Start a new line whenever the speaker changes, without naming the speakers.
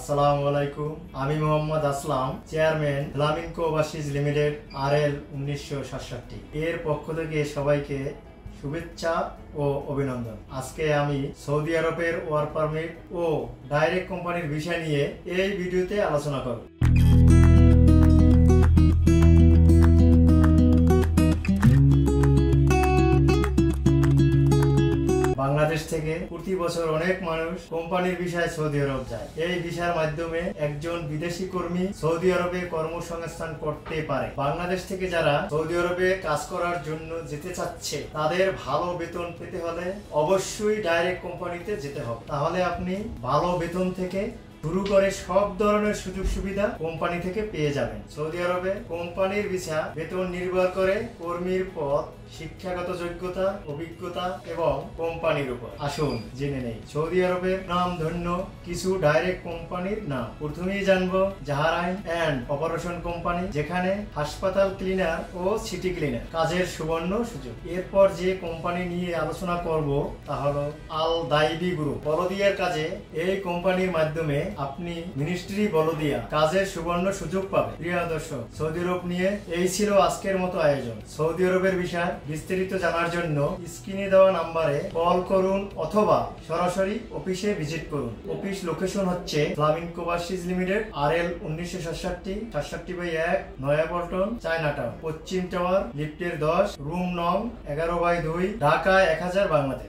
আসসালামু আলাইকুম। আমি Mohammad Aslam, chairman flamingo overseas limited RL 1967 এর পক্ষ থেকে সবাইকে শুভেচ্ছা ও অভিনন্দন। আজকে আমি সৌদি আরবের ওয়ার্ক পারমিট ও ডাইরেক্ট কোম্পানির বিষয় নিয়ে এই ভিডিওতে আলোচনা করব। বাংলাদেশ থেকে প্রতি বছর অনেক মানুষ কোম্পানির ভিসায় সৌদি আরব যায়। এই ভিসার মাধ্যমে একজন বিদেশি কর্মী সৌদি আরবে কর্মসংস্থান করতে পারে। বাংলাদেশ থেকে যারা সৌদি আরবে কাজ করার জন্য যেতে চাচ্ছে তাদের ভালো বেতন পেতে হলে অবশ্যই ডাইরেক্ট কোম্পানিতে যেতে হবে। তাহলে আপনি ভালো বেতন থেকে শুরু করে সব ধরনের সুযোগ সুবিধা কোম্পানি থেকে পেয়ে যাবেন। সৌদি আরবে কোম্পানির ভিসা বেতন নির্ভর করে কর্মীর পদ, শিক্ষাগত যোগ্যতা, অভিজ্ঞতা এবং কোম্পানির উপর। আসুন জেনে নেই সৌদি আরবের নাম ধন্য কিছু ডাইরেক্ট কোম্পানির নাম। প্রথমেই জানবো জাহারাইন এন্ড অপারেশন কোম্পানি, যেখানে হাসপাতাল ক্লিনার ও সিটি ক্লিনার কাজের সুবর্ণ সুযোগ। এরপর যে কোম্পানি নিয়ে আলোচনা করব তা হলো আল দাইবি গ্রুপ। বলদিয়ার কাজে এই কোম্পানির মাধ্যমে আপনি মিনিস্ট্রি বলদিয়া কাজের সুবর্ণ সুযোগ পাবেন। প্রিয় দর্শক, সৌদি আরব নিয়ে এই ছিল আজকের মতো আয়োজন। সৌদি আরবের বিষয় বিস্তারিত জানার জন্য স্ক্রিনে দেওয়া নম্বরে কল করুন অথবা সরাসরি অফিসে ভিজিট করুন। অফিস লোকেশন হচ্ছে flamingo overseas limited, RL 1967, 67/1, Naya Paltan, Chinatown, পশ্চিম টাওয়ার, লিফটের 10, রুম নং 11/2, ঢাকা 1000, বাংলাদেশ।